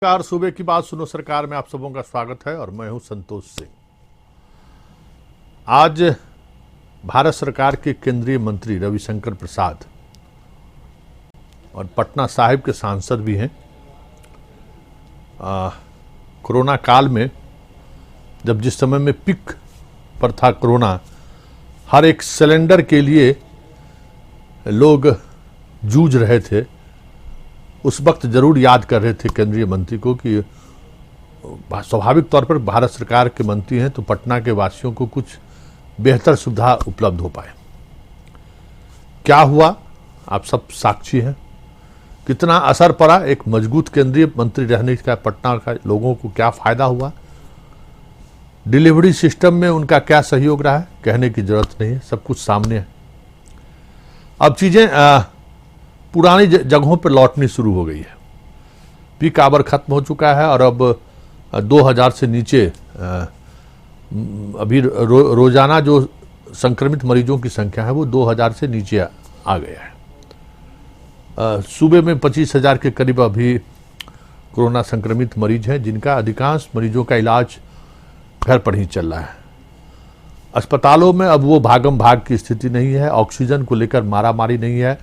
नमस्कार, सूबे की बात सुनो सरकार में आप सबों का स्वागत है और मैं हूं संतोष सिंह। आज भारत सरकार के केंद्रीय मंत्री रविशंकर प्रसाद और पटना साहिब के सांसद भी हैं। कोरोना काल में जब जिस समय में पिक पर था कोरोना, हर एक सिलेंडर के लिए लोग जूझ रहे थे, उस वक्त जरूर याद कर रहे थे केंद्रीय मंत्री को कि स्वाभाविक तौर पर भारत सरकार के मंत्री हैं तो पटना के वासियों को कुछ बेहतर सुविधा उपलब्ध हो पाए। क्या हुआ, आप सब साक्षी हैं। कितना असर पड़ा एक मजबूत केंद्रीय मंत्री रहने का, पटना का लोगों को क्या फायदा हुआ, डिलीवरी सिस्टम में उनका क्या सहयोग रहा है, कहने की जरूरत नहीं है, सब कुछ सामने है। अब चीजें पुरानी जगहों पर लौटनी शुरू हो गई है। पीक आवर खत्म हो चुका है और अब 2000 से नीचे अभी रोजाना जो संक्रमित मरीजों की संख्या है वो 2000 से नीचे आ गया है। सूबे में 25,000 के करीब अभी कोरोना संक्रमित मरीज हैं, जिनका अधिकांश मरीजों का इलाज घर पर ही चल रहा है। अस्पतालों में अब वो भागम भाग की स्थिति नहीं है, ऑक्सीजन को लेकर मारामारी नहीं है,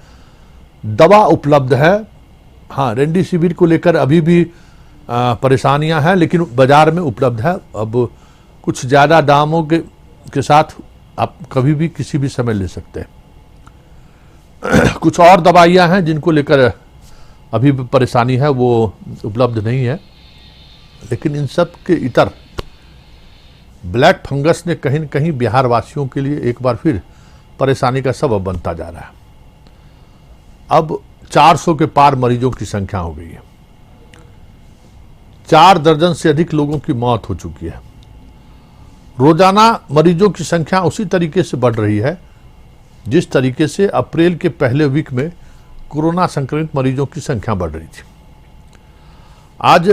दवा उपलब्ध है। हाँ, रेमडेसिविर को लेकर अभी भी परेशानियां हैं, लेकिन बाजार में उपलब्ध है। अब कुछ ज़्यादा दामों के साथ आप कभी भी किसी भी समय ले सकते हैं। कुछ और दवाइयां हैं जिनको लेकर अभी भी परेशानी है, वो उपलब्ध नहीं है। लेकिन इन सब के इतर ब्लैक फंगस ने कहीं न कहीं बिहार वासियों के लिए एक बार फिर परेशानी का सबब बनता जा रहा है। अब 400 के पार मरीजों की संख्या हो गई है। 4 दर्जन से अधिक लोगों की मौत हो चुकी है। रोजाना मरीजों की संख्या उसी तरीके से बढ़ रही है जिस तरीके से अप्रैल के पहले वीक में कोरोना संक्रमित मरीजों की संख्या बढ़ रही थी। आज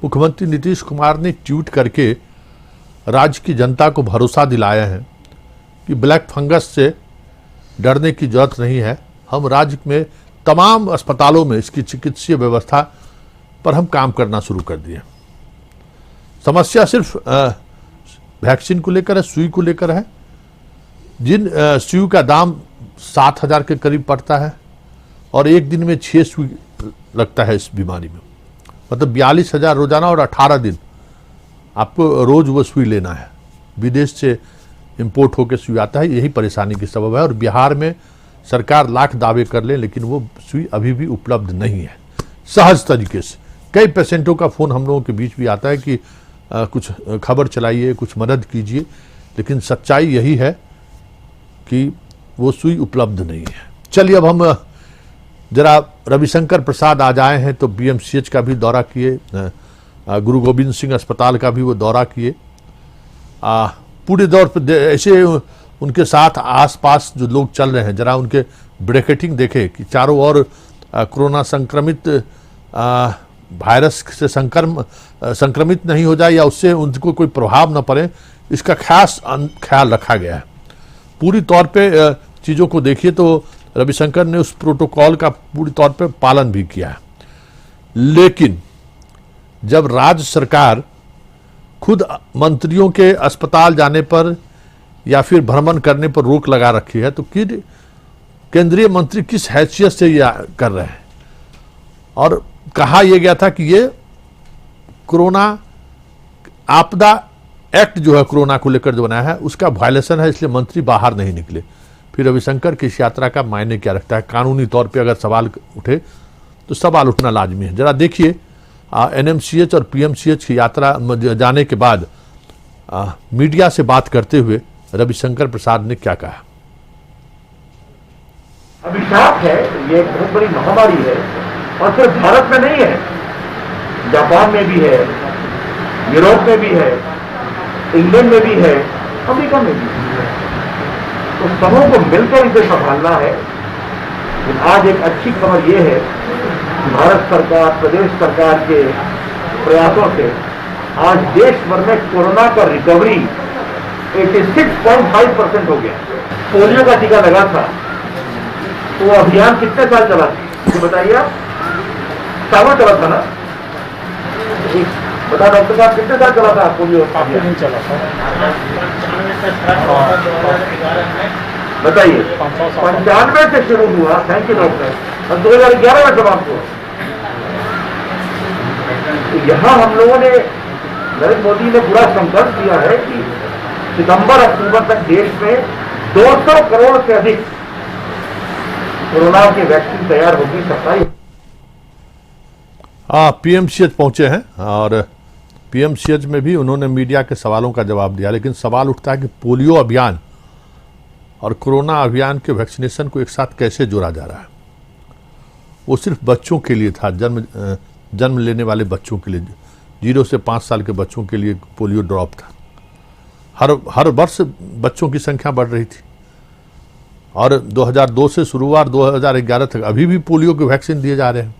मुख्यमंत्री नीतीश कुमार ने ट्वीट करके राज्य की जनता को भरोसा दिलाया है कि ब्लैक फंगस से डरने की जरूरत नहीं है। हम राज्य में तमाम अस्पतालों में इसकी चिकित्सीय व्यवस्था पर हम काम करना शुरू कर दिए। समस्या सिर्फ वैक्सीन को लेकर है, सुई को लेकर है। जिन सुई का दाम 7,000 के करीब पड़ता है और एक दिन में 6 सुई लगता है इस बीमारी में, मतलब 42,000 रोजाना और 18 दिन आपको रोज वो सुई लेना है। विदेश से इंपोर्ट होकर सुई आता है, यही परेशानी की सबब है। और बिहार में सरकार लाख दावे कर ले, लेकिन वो सुई अभी भी उपलब्ध नहीं है सहज तरीके से। कई पेशेंटों का फ़ोन हम लोगों के बीच भी आता है कि कुछ खबर चलाइए, कुछ मदद कीजिए, लेकिन सच्चाई यही है कि वो सुई उपलब्ध नहीं है। चलिए अब हम जरा रविशंकर प्रसाद आज आए हैं तो BMCH का भी दौरा किए, गुरु गोविंद सिंह अस्पताल का भी वो दौरा किए। पूरे दौर पर ऐसे उनके साथ आसपास जो लोग चल रहे हैं, जरा उनके ब्रैकेटिंग देखे कि चारों ओर कोरोना संक्रमित वायरस से संक्रमित नहीं हो जाए या उससे उनको कोई प्रभाव न पड़े, इसका खास ख्याल रखा गया है। पूरी तौर पे चीज़ों को देखिए तो रविशंकर ने उस प्रोटोकॉल का पूरी तौर पे पालन भी किया है। लेकिन जब राज्य सरकार खुद मंत्रियों के अस्पताल जाने पर या फिर भ्रमण करने पर रोक लगा रखी है, तो केंद्रीय मंत्री किस हैसियत से ये कर रहे हैं। और कहा यह गया था कि ये कोरोना आपदा एक्ट जो है कोरोना को लेकर जो बनाया है उसका वायलेशन है, इसलिए मंत्री बाहर नहीं निकले। फिर रविशंकर की इस यात्रा का मायने क्या रखता है। कानूनी तौर पे अगर सवाल उठे तो सवाल उठना लाजमी है। जरा देखिए NMCH और PMCH की यात्रा जाने के बाद मीडिया से बात करते हुए रविशंकर प्रसाद ने क्या कहा। अभिशाप है, ये एक बहुत बड़ी महामारी है और सिर्फ भारत में नहीं है, जापान में भी है, यूरोप में भी है, इंग्लैंड में भी है, अमेरिका में भी है। तो सबों को मिलकर इसे संभालना है। आज एक अच्छी खबर ये है कि भारत सरकार, प्रदेश सरकार के प्रयासों से आज देश भर में कोरोना का रिकवरी 86.5% हो गया। पोलियो का टीका लगा था, तो अभियान कितने साल चला था, ये बताइए आप। सावन चला था ना, बता डॉक्टर साहब कितने साल चला था पोलियो? काफी नहीं चला सर। बताइए, 95 से शुरू हुआ, थैंक यू डॉक्टर, और 2011 में समाप्त हुआ। तो यहाँ हम लोगों ने, नरेंद्र मोदी ने पूरा संकल्प दिया है कि सितंबर अक्टूबर तक देश में 200 करोड़ से अधिक कोरोना की वैक्सीन तैयार होगी। 27 पीएमसीएच पहुंचे हैं और पीएमसीएच में भी उन्होंने मीडिया के सवालों का जवाब दिया, लेकिन सवाल उठता है कि पोलियो अभियान और कोरोना अभियान के वैक्सीनेशन को एक साथ कैसे जोड़ा जा रहा है। वो सिर्फ बच्चों के लिए था, जन्म लेने वाले बच्चों के लिए, 0 से 5 साल के बच्चों के लिए पोलियो ड्रॉप था। हर वर्ष बच्चों की संख्या बढ़ रही थी और 2002 से शुरू हुआ और 2011 तक अभी भी पोलियो के वैक्सीन दिए जा रहे हैं।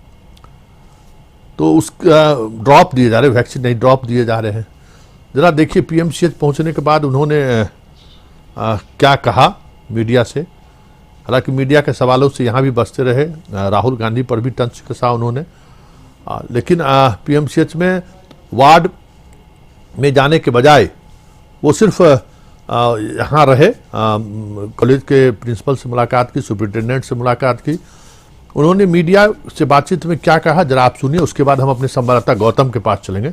तो उसका ड्रॉप दिए जा रहे हैं, वैक्सीन नहीं ड्रॉप दिए जा रहे हैं। ज़रा देखिए पीएमसीएच पहुंचने के बाद उन्होंने क्या कहा मीडिया से। हालांकि मीडिया के सवालों से यहाँ भी बचते रहे, राहुल गांधी पर भी तंज कसा उन्होंने, लेकिन पीएमसीएच में वार्ड में जाने के बजाय वो सिर्फ यहाँ रहे, कॉलेज के प्रिंसिपल से मुलाकात की, सुपरिटेंडेंट से मुलाकात की। उन्होंने मीडिया से बातचीत में क्या कहा जरा आप सुनिए, उसके बाद हम अपने संवाददाता गौतम के पास चलेंगे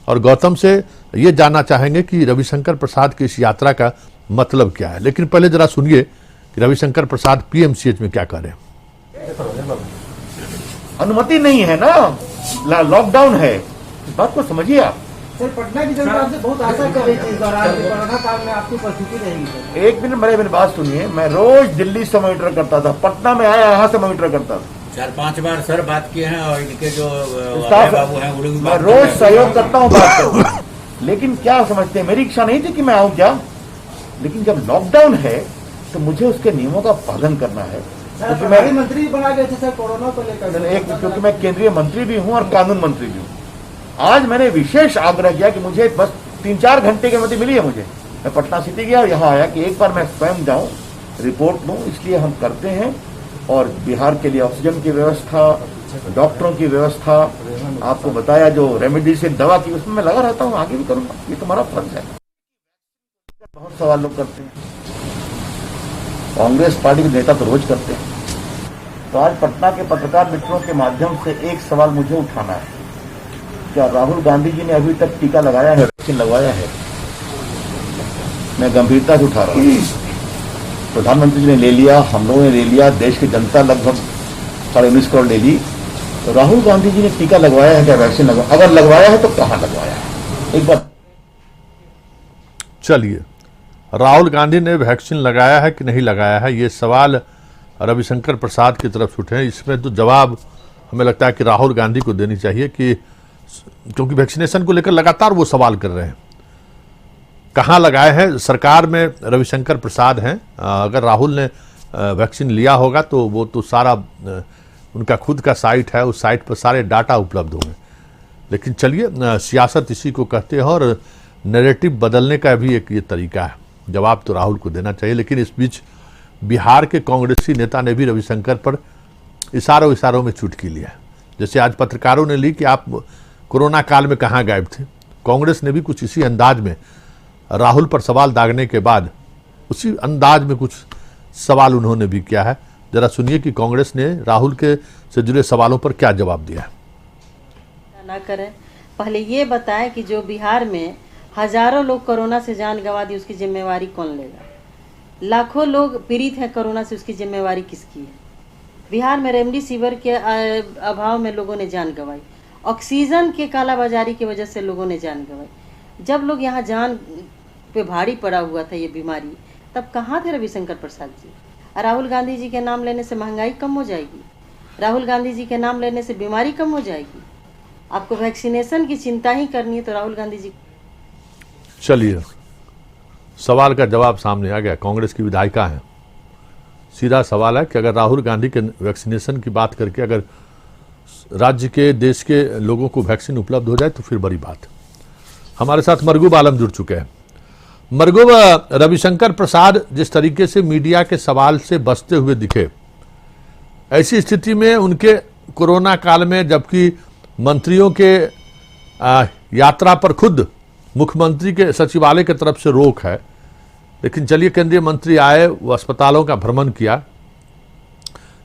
और गौतम से ये जानना चाहेंगे कि रविशंकर प्रसाद की इस यात्रा का मतलब क्या है। लेकिन पहले जरा सुनिए कि रविशंकर प्रसाद पीएमसीएच में क्या कर रहे हैं। अनुमति नहीं है ना, लॉकडाउन है, इस बात को समझिए आप। सर, पटना की जनता आपसे बहुत आशा कर रही थी इस दौरान कोरोना काल में आपकी उपस्थिति रहेगी सर। एक मिनट मेरी बात सुनिए, मैं रोज दिल्ली से मॉनिटर करता था, पटना में आया यहाँ से मॉनिटर करता था। 4-5 बार सर बात किए हैं और इनके जो स्टाफ बाबू हैं वो लोग भी मैं बात रोज कर रहे हैं। सहयोग करता हूँ, बात करता हूँ। लेकिन क्या समझते हैं, मेरी इच्छा नहीं थी कि मैं आऊँ क्या, लेकिन जब लॉकडाउन है तो मुझे उसके नियमों का पालन करना है। क्योंकि मैं मंत्री बना गए थे सर कोरोना को लेकर, क्योंकि मैं केंद्रीय मंत्री भी हूँ और कानून मंत्री भी हूँ। आज मैंने विशेष आग्रह किया कि मुझे बस 3-4 घंटे की अनुमति मिली है मुझे। मैं पटना सिटी गया और यहाँ आया कि एक बार मैं स्वयं जाऊँ, रिपोर्ट दूँ, इसलिए हम करते हैं। और बिहार के लिए ऑक्सीजन की व्यवस्था, डॉक्टरों की व्यवस्था, आपको बताया जो रेमेडी से दवा की, उसमें मैं लगा रहता हूँ, आगे भी करूँगा, ये तुम्हारा फर्ज है। बहुत सवाल लोग करते हैं, कांग्रेस पार्टी के नेता तो रोज करते हैं। तो आज पटना के पत्रकार मित्रों के माध्यम से एक सवाल मुझे उठाना है, क्या राहुल गांधी जी ने अभी तक टीका लगाया है, वैक्सीन लगवाया है? मैं गंभीरता से उठा रहा हूँ। प्रधानमंत्री जी ने ले लिया, हम लोगों ने ले लिया, देश की जनता लगभग 19.5 करोड़ ले ली। तो राहुल गांधी जी ने टीका लगवाया है क्या, वैक्सीन लगवाया? अगर लगवाया है तो कहाँ लगवाया है, एक बार चलिए, राहुल गांधी ने वैक्सीन लगाया है कि नहीं लगाया है, ये सवाल रविशंकर प्रसाद की तरफ से उठे हैं। इसमें तो जवाब हमें लगता है कि राहुल गांधी को देनी चाहिए, कि क्योंकि वैक्सीनेशन को लेकर लगातार वो सवाल कर रहे हैं। कहाँ लगाए हैं, सरकार में रविशंकर प्रसाद हैं, अगर राहुल ने वैक्सीन लिया होगा तो वो तो सारा उनका खुद का साइट है, उस साइट पर सारे डाटा उपलब्ध होंगे। लेकिन चलिए, सियासत इसी को कहते हैं और नैरेटिव बदलने का भी एक ये तरीका है। जवाब तो राहुल को देना चाहिए। लेकिन इस बीच बिहार के कांग्रेसी नेता ने भी रविशंकर पर इशारों में चुटकी लिया है। जैसे आज पत्रकारों ने ली कि आप कोरोना काल में कहाँ गायब थे। कांग्रेस ने भी कुछ इसी अंदाज में राहुल पर सवाल दागने के बाद उसी अंदाज में कुछ सवाल उन्होंने भी किया है। जरा सुनिए कि कांग्रेस ने राहुल के से जुड़े सवालों पर क्या जवाब दिया है। ना करें, पहले ये बताएं कि जो बिहार में हजारों लोग कोरोना से जान गंवा दी, उसकी जिम्मेवारी कौन लेगा? लाखों लोग पीड़ित हैं कोरोना से, उसकी जिम्मेवारी किसकी है? बिहार में रेमडेसिविर के अभाव में लोगों ने जान गंवाई, ऑक्सीजन के कालाबाजारी की वजह से लोगों ने जान गंवाई। जब लोग यहाँ जान पे भारी पड़ा हुआ था ये बीमारी, तब कहाँ थे रविशंकर प्रसाद जी? राहुल गांधी जी के नाम लेने से महंगाई कम हो जाएगी, राहुल गांधी जी के नाम लेने से बीमारी कम हो जाएगी। आपको वैक्सीनेशन की चिंता ही करनी है तो राहुल गांधी जी। चलिए, सवाल का जवाब सामने आ गया। कांग्रेस की विधायिका है, सीधा सवाल है कि अगर राहुल गांधी के वैक्सीनेशन की बात करके अगर राज्य के देश के लोगों को वैक्सीन उपलब्ध हो जाए तो फिर बड़ी बात। हमारे साथ मरगूब आलम जुड़ चुके हैं। मरगूब, रविशंकर प्रसाद जिस तरीके से मीडिया के सवाल से बचते हुए दिखे, ऐसी स्थिति में उनके कोरोना काल में जबकि मंत्रियों के यात्रा पर खुद मुख्यमंत्री के सचिवालय की तरफ से रोक है, लेकिन चलिए केंद्रीय मंत्री आए, वो अस्पतालों का भ्रमण किया,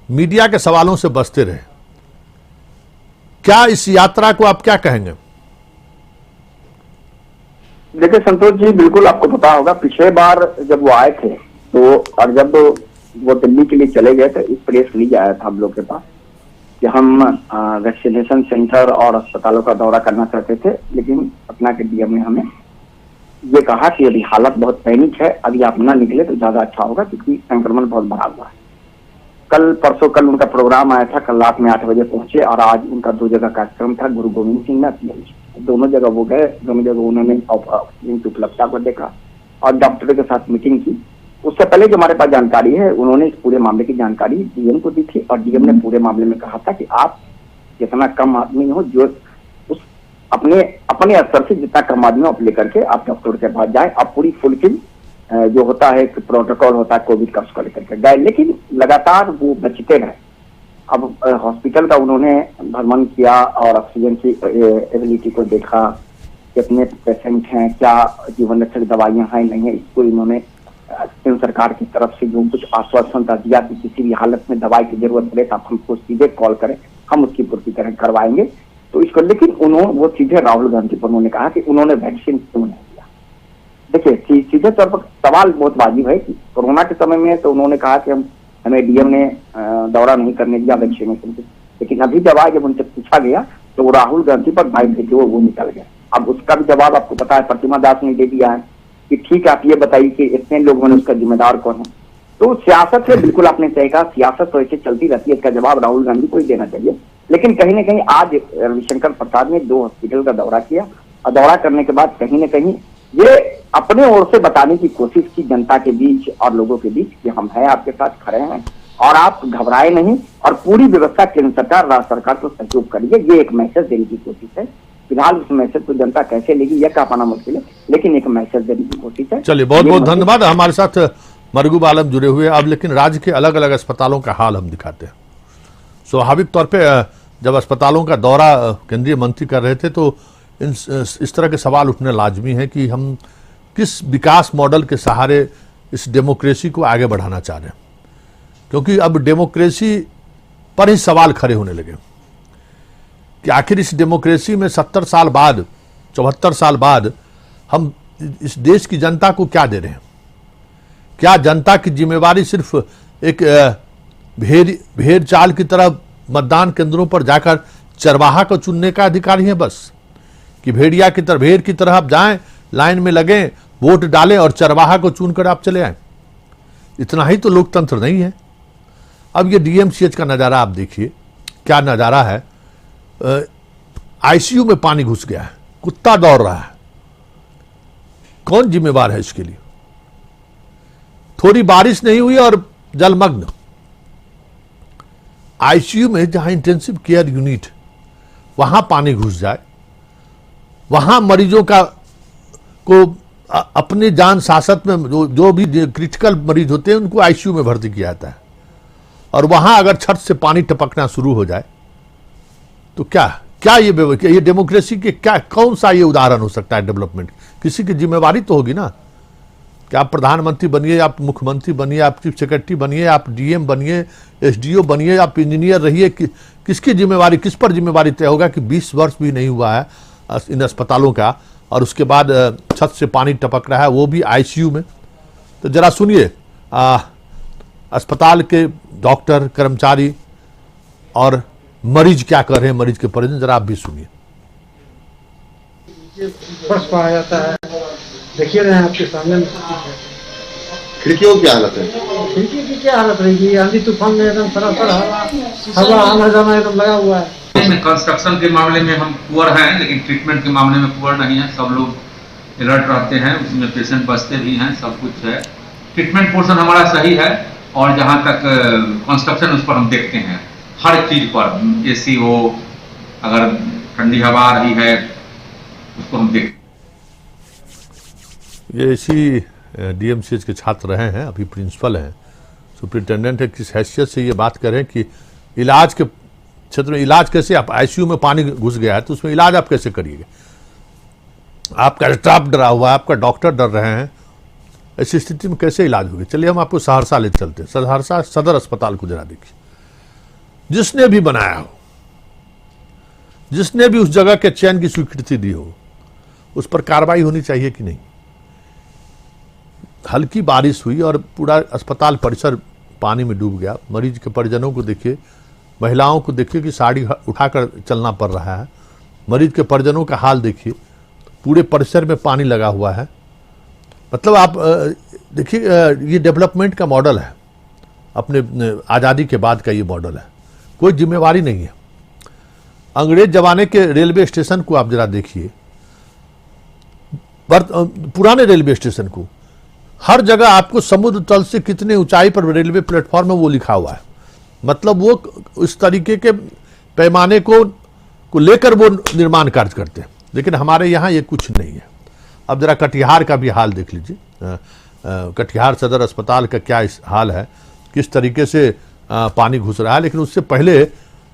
मीडिया के सवालों से बचते रहे। क्या इस यात्रा को आप क्या कहेंगे? देखिए संतोष जी, बिल्कुल आपको पता होगा पिछले बार जब वो आए थे तो, और जब वो दिल्ली के लिए चले गए थे, इस प्रेस रिलीज आया था हम लोग के पास कि हम वैक्सीनेशन सेंटर और अस्पतालों का दौरा करना चाहते थे, लेकिन पटना के डीएम ने हमें ये कहा कि अभी हालत बहुत पैनिक है, अभी आप ना निकले तो ज्यादा अच्छा होगा क्योंकि संक्रमण बहुत बढ़ा हुआ है। कल उनका प्रोग्राम आया था, कल रात में 8 बजे पहुंचे और आज उनका 2 जगह कार्यक्रम था, गुरु गोविंद सिंह में, दोनों जगह वो गए, दोनों जगह उन्होंने उपलब्धता को देखा और डॉक्टरों के साथ मीटिंग की। उससे पहले जो हमारे पास जानकारी है, उन्होंने इस पूरे मामले की जानकारी डीएम को दी थी और डीएम ने पूरे मामले में कहा था कि आप जितना कम आदमी हो, जो उस अपने स्तर से जितना कम आदमी हो आप लेकर के आप डॉक्टर के पास जाए, आप पूरी फुलफिल जो होता है प्रोटोकॉल होता है कोविड का, उसको लेकर के गए, लेकिन लगातार वो बचते रहे। अब हॉस्पिटल का उन्होंने भ्रमण किया और ऑक्सीजन की एबिलिटी को देखा, कितने पेशेंट हैं, क्या जीवन रक्षक दवाइयां हैं नहीं है, इसको इन्होंने केंद्र सरकार की तरफ से जो कुछ आश्वासन दिया कि किसी भी हालत में दवाई की जरूरत पड़े तो आप हमको सीधे कॉल करें, हम उसकी पूर्ति करवाएंगे। तो इसको, लेकिन वो सीधे राहुल गांधी पर उन्होंने कहा कि उन्होंने वैक्सीन क्यों नहीं दिया। देखिए सीधे तौर पर सवाल बहुत वाजिब है कि कोरोना के समय में तो उन्होंने कहा कि हमें डीएम ने दौरा नहीं करने दिया वैक्सीनेशन से, लेकिन अभी जब उनसे पूछा गया तो वो राहुल गांधी पर बाइक देके वो निकल गए। अब उसका भी जवाब आपको पता है, प्रतिमा दास ने दे दिया है कि ठीक है आप ये बताइए कि इतने लोगों ने उसका जिम्मेदार कौन है। तो सियासत है, बिल्कुल आपने सही कहा, सियासत तो ऐसे चलती रहती है, इसका जवाब राहुल गांधी को ही देना चाहिए। लेकिन कहीं ना कहीं आज रविशंकर प्रसाद ने 2 हॉस्पिटल का दौरा किया और दौरा करने के बाद कहीं ना कहीं ये अपने ओर से बताने की कोशिश की जनता के बीच और लोगों के बीच कि हम हैं, आपके साथ खड़े हैं और आप घबराए नहीं और पूरी व्यवस्था केंद्र सरकार राज्य सरकार को सहयोग करिए, ये एक मैसेज देने की कोशिश है। फिलहाल उस मैसेज को जनता कैसे लेगी यह कह पाना मुश्किल है, लेकिन एक मैसेज देने की कोशिश है। चलिए, बहुत बहुत धन्यवाद। हमारे साथ मरगूब आलम जुड़े हुए। अब लेकिन राज्य के अलग अलग अस्पतालों का हाल हम दिखाते हैं। स्वाभाविक तौर पे जब अस्पतालों का दौरा केंद्रीय मंत्री कर रहे थे तो इस तरह के सवाल उठने लाजमी है कि हम किस विकास मॉडल के सहारे इस डेमोक्रेसी को आगे बढ़ाना चाह रहे हैं, क्योंकि अब डेमोक्रेसी पर ही सवाल खड़े होने लगे कि आखिर इस डेमोक्रेसी में 70 साल बाद, 74 साल बाद हम इस देश की जनता को क्या दे रहे हैं। क्या जनता की जिम्मेवारी सिर्फ एक भेड़ चाल की तरह मतदान केंद्रों पर जाकर चरवाहा को चुनने का अधिकार ही है बस, कि भेड़िया की तरह, भेड़ की तरह आप जाएं, लाइन में लगें, वोट डालें और चरवाहा को चुनकर आप चले आए। इतना ही तो लोकतंत्र नहीं है। अब ये डीएमसीएच का नज़ारा आप देखिए, क्या नज़ारा है। आईसीयू में पानी घुस गया है, कुत्ता दौड़ रहा है। कौन जिम्मेवार है इसके लिए? थोड़ी बारिश नहीं हुई और जलमग्न। आईसीयू में जहां इंटेंसिव केयर यूनिट, वहां पानी घुस जाए, वहां मरीजों को अपनी जान सासत में जो भी क्रिटिकल मरीज होते हैं उनको आईसीयू में भर्ती किया जाता है, और वहां अगर छत से पानी टपकना शुरू हो जाए तो क्या ये डेमोक्रेसी के कौन सा ये उदाहरण हो सकता है डेवलपमेंट? किसी की जिम्मेवारी तो होगी ना कि आप प्रधानमंत्री बनिए, आप मुख्यमंत्री बनिए, आप चीफ सेक्रेटरी बनिए, आप डीएम बनिए, एसडीओ बनिए, आप इंजीनियर रहिए, किसकी जिम्मेवारी, किस पर जिम्मेवारी तय होगा कि 20 वर्ष भी नहीं हुआ है इन अस्पतालों का और उसके बाद छत से पानी टपक रहा है, वो भी आईसीयू में। तो जरा सुनिए अस्पताल के डॉक्टर, कर्मचारी और मरीज क्या कर रहे हैं, मरीज के परिजन, जरा आप भी सुनिए। फर्श पाया जाता है, देखिए रहे हैं आपके सामने। खिड़कियों की हालत है, खिड़की की क्या हालत रहेगी? आंधी तूफान में एकदम सरासर हवा आना जाना एकदम लगा हुआ है। कंस्ट्रक्शन के मामले में हम पुअर हैं, लेकिन ट्रीटमेंट के मामले में पुअर नहीं है। सब लोग अलर्ट रहते हैं, उसमें पेशेंट बचते भी हैं, सब कुछ है। ट्रीटमेंट पोर्शन हमारा सही है और जहाँ तक कंस्ट्रक्शन उस पर हम देखते हैं हर चीज पर, एसी हो, अगर ठंडी हवा आ रही है उसको हम देखते हैं। ये इसी डीएमसीएच के छात्र रहे हैं, अभी प्रिंसिपल हैं, सुपरिटेंडेंट है। किस हैसियत से ये बात करें कि इलाज के क्षेत्र में इलाज कैसे, आप आईसीयू में पानी घुस गया है तो उसमें इलाज आप कैसे करिएगा? आपका स्टाफ डरा हुआ है, आपका डॉक्टर डर रहे हैं, ऐसी स्थिति में कैसे इलाज होगी? चलिए हम आपको सहरसा ले चलते हैं। सहरसा सदर अस्पताल को जरा देखिए। जिसने भी बनाया हो, जिसने भी उस जगह के चयन की स्वीकृति दी हो, उस पर कार्रवाई होनी चाहिए कि नहीं? हल्की बारिश हुई और पूरा अस्पताल परिसर पानी में डूब गया। मरीज के परिजनों को देखिए, महिलाओं को देखिए कि साड़ी उठाकर चलना पड़ रहा है। मरीज के परिजनों का हाल देखिए, पूरे परिसर में पानी लगा हुआ है। मतलब आप देखिए, ये डेवलपमेंट का मॉडल है, अपने आज़ादी के बाद का ये मॉडल है। कोई जिम्मेवारी नहीं है। अंग्रेज जमाने के रेलवे स्टेशन को आप जरा देखिए, पुराने रेलवे स्टेशन को, हर जगह आपको समुद्र तल से कितने ऊंचाई पर रेलवे प्लेटफॉर्म है वो लिखा हुआ है। मतलब वो इस तरीके के पैमाने को लेकर वो निर्माण कार्य करते हैं। लेकिन हमारे यहाँ ये कुछ नहीं है। अब जरा कटिहार का भी हाल देख लीजिए। कटिहार सदर अस्पताल का क्या इस हाल है, किस तरीके से पानी घुस रहा है। लेकिन उससे पहले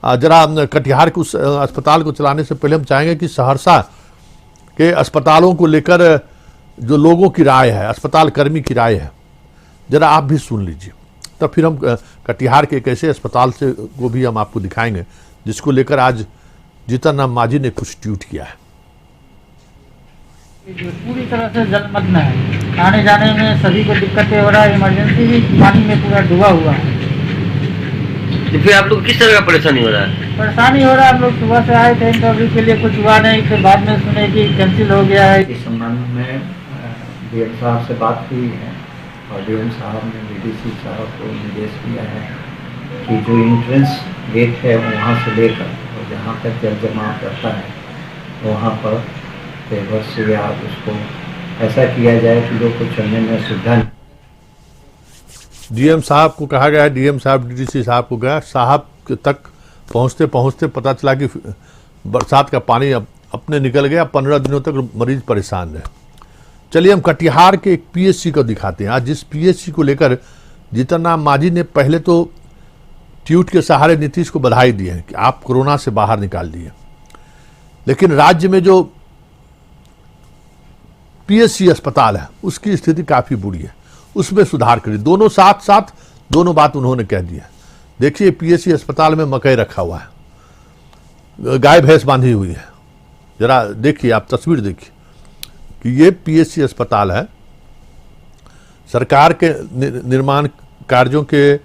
जरा कटिहार के उस अस्पताल को चलाने से पहले हम चाहेंगे कि सहरसा के अस्पतालों को लेकर जो लोगों की राय है, अस्पताल कर्मी की राय है, जरा आप भी सुन लीजिए। तब फिर हम कटिहार के एक ऐसे अस्पताल से को भी हम आपको दिखाएंगे जिसको लेकर आज जीतन राम मांझी ने कुछ ट्वीट किया है। पूरी तरह से जलमग्न है, आने जाने में सभी को दिक्कतें हो रहा है। इमरजेंसी भी पानी में पूरा डूबा हुआ है। तो फिर आप लोग किस तरह का परेशानी हो रहा है? परेशानी हो रहा है, हम लोग सुबह से आए थे इंटरव्यू के लिए, कुछ हुआ नहीं, फिर बाद में सुने कि कैंसिल हो गया है। इस संबंध में डीएम साहब से बात हुई है और डीएम साहब ने डीडीसी साहब को निर्देश दिया है कि जो एंट्रेंस गेट है वहाँ से लेकर और जहाँ तक जल जमाव करता है वहाँ पर पेवर से या उसको ऐसा किया जाए कि लोग को चलने में सुविधा नहीं। डीएम साहब को कहा गया है, डीएम साहब डीडीसी साहब को गया, साहब तक पहुंचते पहुंचते पता चला कि बरसात का पानी अब अपने निकल गया। 15 दिनों तक मरीज परेशान रहे। चलिए हम कटिहार के एक पीएचसी को दिखाते हैं। आज जिस पीएचसी को लेकर जीतन राम मांझी ने पहले तो ट्वीट के सहारे नीतीश को बधाई दी है कि आप कोरोना से बाहर निकाल दिए, लेकिन राज्य में जो पीएचसी अस्पताल है उसकी स्थिति काफी बुरी है, उसमें सुधार करिए। दोनों साथ साथ दोनों बात उन्होंने कह दी है। देखिए पीएचसी अस्पताल में मकई रखा हुआ है, गाय भैंस बांधी हुई है। जरा देखिए, आप तस्वीर देखिए कि ये पीएचसी अस्पताल है। सरकार के निर्माण कार्यों के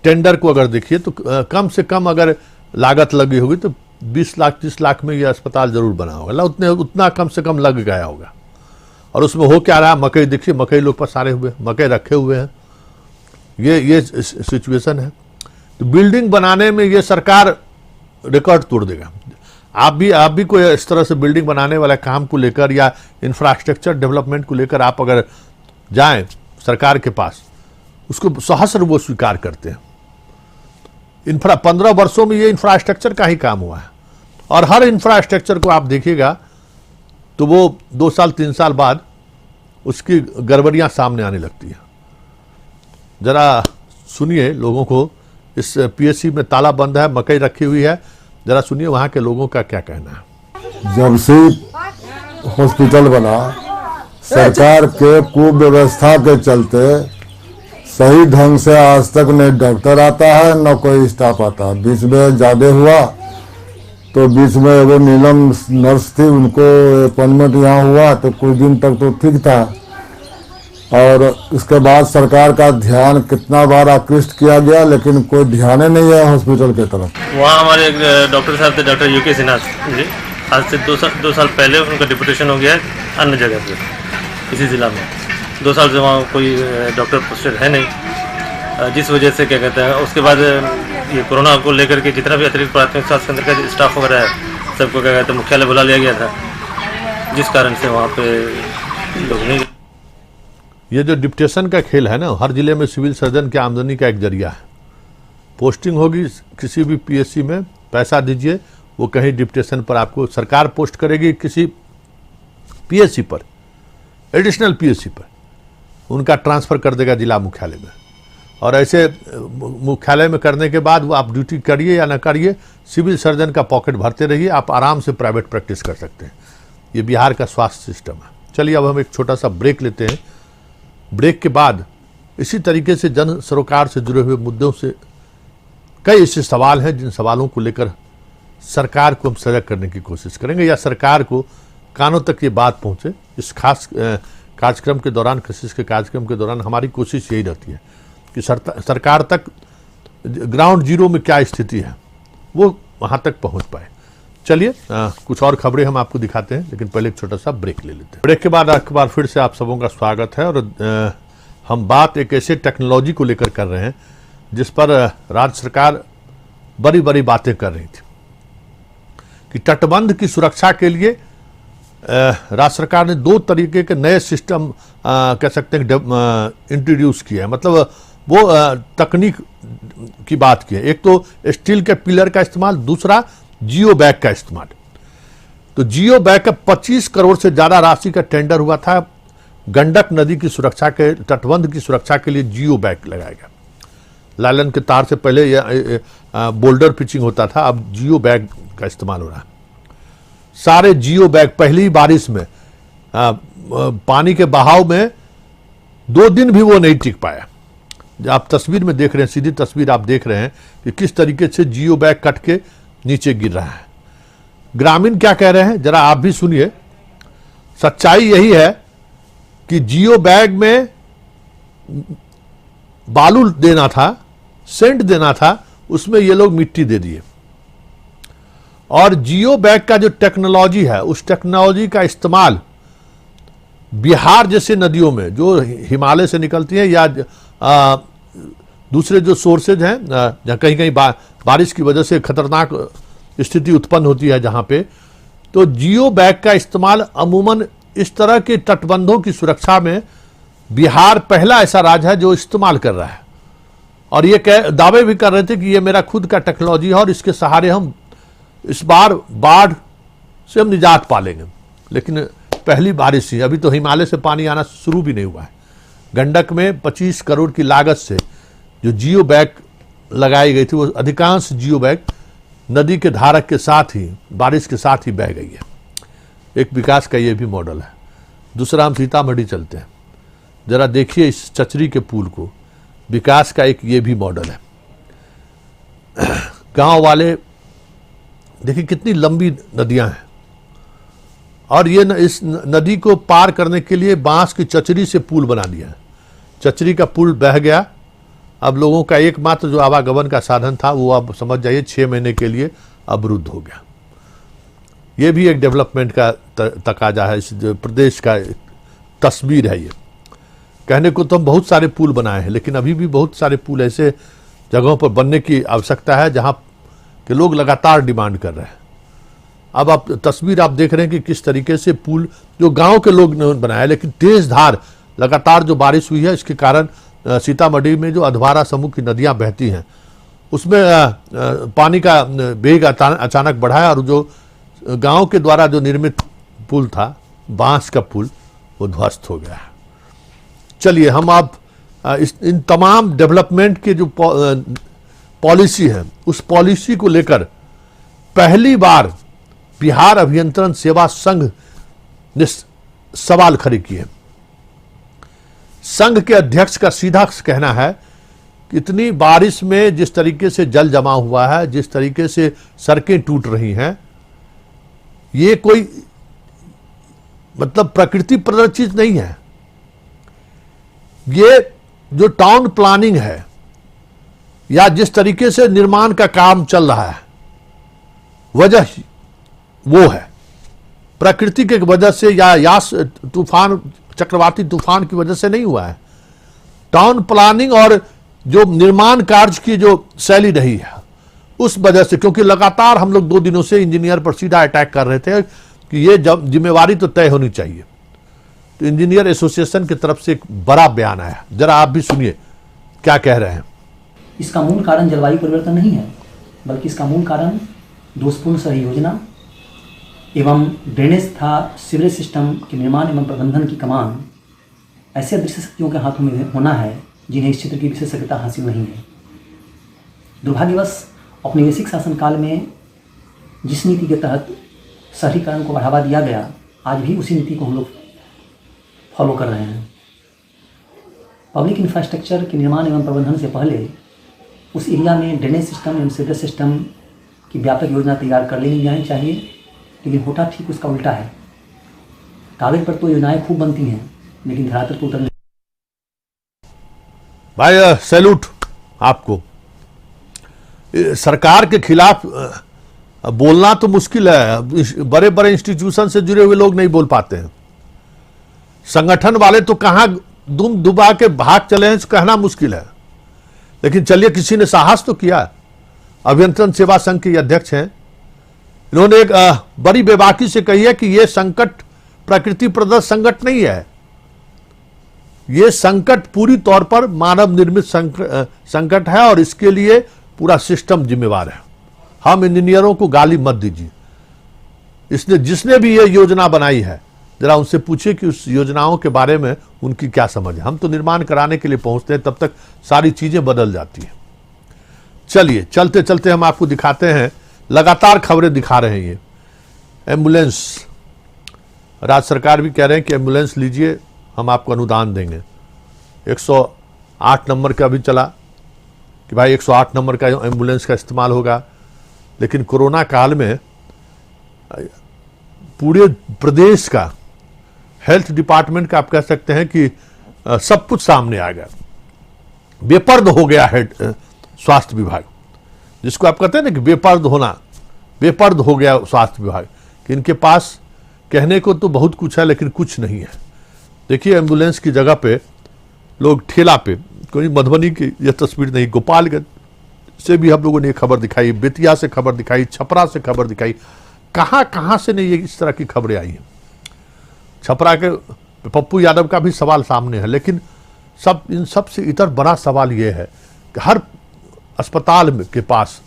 टेंडर को अगर देखिए तो कम से कम अगर लागत लगी होगी तो 20 लाख 30 लाख में ये अस्पताल जरूर बना होगा। उतना कम से कम लग गया होगा। और उसमें हो क्या रहा है, मकई देखिए, मकई लोग पसारे हुए, मकई रखे हुए हैं। ये सिचुएशन है। तो बिल्डिंग बनाने में ये सरकार रिकॉर्ड तोड़ देगा। आप भी कोई इस तरह से बिल्डिंग बनाने वाला काम को लेकर या इंफ्रास्ट्रक्चर डेवलपमेंट को लेकर आप अगर जाएं सरकार के पास, उसको सहस्र वो स्वीकार करते हैं। 15 वर्षों में ये इंफ्रास्ट्रक्चर का ही काम हुआ है। और हर इंफ्रास्ट्रक्चर को आप देखिएगा तो वो 2 साल 3 साल बाद उसकी गड़बड़ियां सामने आने लगती है। जरा सुनिए लोगों को, इस पीएचसी में ताला बंद है, मकई रखी हुई है, जरा सुनिए वहां के लोगों का क्या कहना है। जब से हॉस्पिटल बना, सरकार के कुव्यवस्था के चलते सही ढंग से आज तक न डॉक्टर आता है न कोई स्टाफ आता। बीच में ज्यादा हुआ तो बीच में वो नीलम नर्स थी, उनको अपॉइंटमेंट यहाँ हुआ तो कुछ दिन तक तो ठीक था। और उसके बाद सरकार का ध्यान कितना बार आकृष्ट किया गया, लेकिन कोई ध्यान ही नहीं है हॉस्पिटल की तरफ। वहाँ हमारे एक डॉक्टर साहब थे, डॉक्टर यूके सिन्हा जी। आज से 2 साल पहले उनका डिप्यूटेशन हो गया है अन्य जगह पे, इसी जिला में। 2 साल से वहाँ कोई डॉक्टर पोस्टेड है नहीं, जिस वजह से क्या कहते हैं, उसके बाद ये कोरोना को लेकर के जितना भी अतिरिक्त प्राथमिक स्वास्थ्य केंद्र का स्टाफ वगैरह है सबको क्या कहते हैं मुख्यालय बुला लिया गया था, जिस कारण से वहाँ पे लोग नहीं। ये जो डिप्टेशन का खेल है ना, हर जिले में सिविल सर्जन की आमदनी का एक जरिया है। पोस्टिंग होगी किसी भी पीएचसी में, पैसा दीजिए, वो कहीं डिप्टेशन पर आपको सरकार पोस्ट करेगी किसी पीएचसी पर, एडिशनल पीएचसी पर, उनका ट्रांसफ़र कर देगा जिला मुख्यालय में। और ऐसे मुख्यालय में करने के बाद वो आप ड्यूटी करिए या ना करिए, सिविल सर्जन का पॉकेट भरते रहिए, आप आराम से प्राइवेट प्रैक्टिस कर सकते हैं। ये बिहार का स्वास्थ्य सिस्टम है। चलिए अब हम एक छोटा सा ब्रेक लेते हैं। ब्रेक के बाद इसी तरीके से जन सरोकार से जुड़े हुए मुद्दों से कई ऐसे सवाल हैं जिन सवालों को लेकर सरकार को हम सजग करने की कोशिश करेंगे या सरकार को कानों तक ये बात पहुंचे। इस खास कार्यक्रम के दौरान, कशिश के कार्यक्रम के दौरान हमारी कोशिश यही रहती है कि सरकार तक ग्राउंड जीरो में क्या स्थिति है वो वहाँ तक पहुँच पाए। चलिए कुछ और खबरें हम आपको दिखाते हैं, लेकिन पहले एक छोटा सा ब्रेक ले लेते हैं। ब्रेक के बाद एक बार फिर से आप सबों का स्वागत है और हम बात एक ऐसे टेक्नोलॉजी को लेकर कर रहे हैं जिस पर राज्य सरकार बड़ी बड़ी बातें कर रही थी कि तटबंध की सुरक्षा के लिए राज्य सरकार ने 2 तरीके के नए सिस्टम कह सकते हैं इंट्रोड्यूस किया है। मतलब वो तकनीक की बात की है। एक तो स्टील के पिलर का इस्तेमाल, दूसरा जियो बैग का इस्तेमाल। तो जियो बैग का 25 करोड़ से ज़्यादा राशि का टेंडर हुआ था। गंडक नदी की सुरक्षा के, तटबंध की सुरक्षा के लिए जियो बैग लगाया गया। लालन के तार से पहले बोल्डर पिचिंग होता था, अब जियो बैग का इस्तेमाल हो रहा है। सारे जियो बैग पहली बारिश में पानी के बहाव में 2 दिन भी वो नहीं टिक पाया। आप तस्वीर में देख रहे हैं, सीधी तस्वीर आप देख रहे हैं कि किस तरीके से जियो बैग कट के नीचे गिर रहा है। ग्रामीण क्या कह रहे हैं जरा आप भी सुनिए। सच्चाई यही है कि जियो बैग में बालू देना था, सेंट देना था, उसमें ये लोग मिट्टी दे दिए। और जियो बैग का जो टेक्नोलॉजी है, उस टेक्नोलॉजी का इस्तेमाल बिहार जैसे नदियों में जो हिमालय से निकलती हैं या दूसरे जो सोर्सेज हैं जहाँ कहीं कहीं बारिश की वजह से खतरनाक स्थिति उत्पन्न होती है जहाँ पे, तो जियो बैग का इस्तेमाल अमूमन इस तरह के तटबंधों की सुरक्षा में बिहार पहला ऐसा राज्य है जो इस्तेमाल कर रहा है। और ये दावे भी कर रहे थे कि ये मेरा खुद का टेक्नोलॉजी है और इसके सहारे हम इस बार बाढ़ से हम निजात पालेंगे। लेकिन पहली बारिश ही, अभी तो हिमालय से पानी आना शुरू भी नहीं हुआ है। गंडक में 25 करोड़ की लागत से जो जियो बैग लगाई गई थी, वो अधिकांश जियो बैग नदी के धारक के साथ ही, बारिश के साथ ही बह गई है। एक विकास का ये भी मॉडल है। दूसरा हम सीतामढ़ी चलते हैं, जरा देखिए इस चचरी के पुल को। विकास का एक ये भी मॉडल है। गांव वाले देखिए कितनी लंबी नदियां हैं और ये इस नदी को पार करने के लिए बांस की चचरी से पुल बना दिया है। चचरी का पुल बह गया, अब लोगों का एकमात्र जो आवागमन का साधन था वो अब समझ जाइए 6 महीने के लिए अवरुद्ध हो गया। ये भी एक डेवलपमेंट का तकाजा है, इस प्रदेश का तस्वीर है। ये कहने को तो हम बहुत सारे पुल बनाए हैं, लेकिन अभी भी बहुत सारे पुल ऐसे जगहों पर बनने की आवश्यकता है जहाँ के लोग लगातार डिमांड कर रहे हैं। अब आप तस्वीर आप देख रहे हैं कि किस तरीके से पुल जो गांव के लोग ने बनाया, लेकिन तेज धार लगातार जो बारिश हुई है इसके कारण सीतामढ़ी में जो अधवारा समूह की नदियां बहती हैं उसमें पानी का वेग अचानक बढ़ा है और जो गांव के द्वारा जो निर्मित पुल था, बांस का पुल, वो ध्वस्त हो गया है। चलिए हम आप इन तमाम डेवलपमेंट के जो पॉलिसी है, उस पॉलिसी को लेकर पहली बार बिहार अभियंत्रण सेवा संघ ने सवाल खड़े किए। संघ के अध्यक्ष का सीधा कहना है कि इतनी बारिश में जिस तरीके से जल जमा हुआ है, जिस तरीके से सड़कें टूट रही हैं, ये कोई मतलब प्रकृति प्रदत्त चीज नहीं है। ये जो टाउन प्लानिंग है या जिस तरीके से निर्माण का काम चल रहा है, वजह वो है प्रकृति के वजह से या यास तूफान, चक्रवाती तूफान की वजह से नहीं हुआ है। टाउन प्लानिंग और जो निर्माण कार्य की जो शैली रही है उस वजह से, क्योंकि लगातार हम लोग 2 दिनों से इंजीनियर पर सीधा अटैक कर रहे थे कि ये जिम्मेवारी तो तय होनी चाहिए। तो इंजीनियर एसोसिएशन की तरफ से एक बड़ा बयान आया, जरा आप भी सुनिए क्या कह रहे हैं। इसका मूल कारण जलवायु परिवर्तन नहीं है, बल्कि इसका मूल कारण दोषपूर्ण शहरी योजना एवं ड्रेनेज तथा सीवरेज सिस्टम के निर्माण एवं प्रबंधन की कमान ऐसे अदृश्य शक्तियों के हाथों में होना है जिन्हें इस क्षेत्र की विशेषज्ञता हासिल नहीं है। दुर्भाग्यवश औपनिवेशिक शासनकाल में जिस नीति के तहत शहरीकरण को बढ़ावा दिया गया, आज भी उसी नीति को हम लोग फॉलो कर रहे हैं। पब्लिक इंफ्रास्ट्रक्चर के निर्माण एवं प्रबंधन से पहले उस एरिया में ड्रेनेज सिस्टम एवं सीवरेज सिस्टम की व्यापक योजना तैयार कर लेनी जानी चाहिए, लेकिन होता ठीक उसका उल्टा है। कागज पर तो योजनाएं खूब बनती हैं, लेकिन धरातल पर उतरने। भाई सैल्यूट आपको। सरकार के खिलाफ बोलना तो मुश्किल है, बड़े बड़े इंस्टीट्यूशन से जुड़े हुए लोग नहीं बोल पाते हैं। संगठन वाले तो कहां दुम दुबा के भाग चले हैं, कहना मुश्किल है। लेकिन चलिए, किसी ने साहस तो किया। अभियंत्रण सेवा संघ के अध्यक्ष हैं, इन्होंने एक बड़ी बेबाकी से कही है कि यह संकट प्रकृति प्रदत्त संकट नहीं है, यह संकट पूरी तौर पर मानव निर्मित संकट है और इसके लिए पूरा सिस्टम जिम्मेवार है। हम इंजीनियरों को गाली मत दीजिए। इसने जिसने भी ये योजना बनाई है, जरा उनसे पूछिए कि उस योजनाओं के बारे में उनकी क्या समझ है। हम तो निर्माण कराने के लिए पहुंचते हैं, तब तक सारी चीजें बदल जाती हैं। चलिए, चलते चलते हम आपको दिखाते हैं, लगातार खबरें दिखा रहे हैं ये एम्बुलेंस। राज्य सरकार भी कह रहे हैं कि एम्बुलेंस लीजिए, हम आपको अनुदान देंगे। 108 नंबर का भी चला कि भाई 108 नंबर का एम्बुलेंस का इस्तेमाल होगा। लेकिन कोरोना काल में पूरे प्रदेश का हेल्थ डिपार्टमेंट का आप कह सकते हैं कि सब कुछ सामने आ गया, बेपर्द हो गया है स्वास्थ्य विभाग, जिसको आप कहते हैं ना कि बेपर्द होना, बेपर्द हो गया स्वास्थ्य विभाग कि इनके पास कहने को तो बहुत कुछ है लेकिन कुछ नहीं है। देखिए, एम्बुलेंस की जगह पे लोग ठेला पे, कोई मधुबनी की यह तस्वीर नहीं, गोपालगंज से भी हम लोगों ने खबर दिखाई, बेतिया से खबर दिखाई, छपरा से खबर दिखाई, कहां से नहीं ये इस तरह की खबरें आई हैं। छपरा के पप्पू यादव का भी सवाल सामने है, लेकिन इन सब से इतर बड़ा सवाल ये है कि हर अस्पताल के पास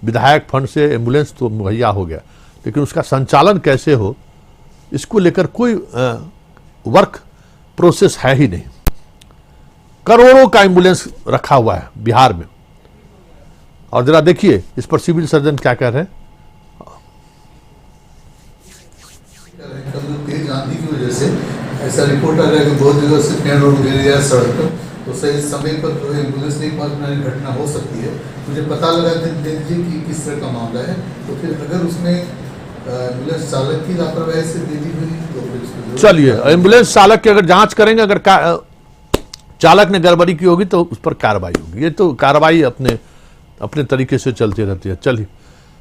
विधायक फंड से एम्बुलेंस तो मुहैया हो गया, लेकिन उसका संचालन कैसे हो, इसको लेकर कोई वर्क प्रोसेस है ही नहीं। करोड़ों का एम्बुलेंस रखा हुआ है बिहार में, और जरा देखिए इस पर सिविल सर्जन क्या कह रहे हैं। तेज आंधी की वजह से ऐसा रिपोर्ट आ रहा है कि बहुत जगह से पेड़ उड़ गिर गया सड़क पर, तो सही समय पर जो है एम्बुलेंस नहीं पहुंचने की घटना हो सकती है। मुझे पता लगा दे दीजिए कि किस तरह का मामला है, तो फिर अगर उसमें एम्बुलेंस चालक की लापरवाही से दे दी हुई तो फिर चलिए, एम्बुलेंस चालक की अगर जांच करेंगे, अगर चालक ने गड़बड़ी की होगी तो उस पर कार्रवाई होगी। ये तो कार्रवाई अपने तरीके से चलती रहती है। चलिए।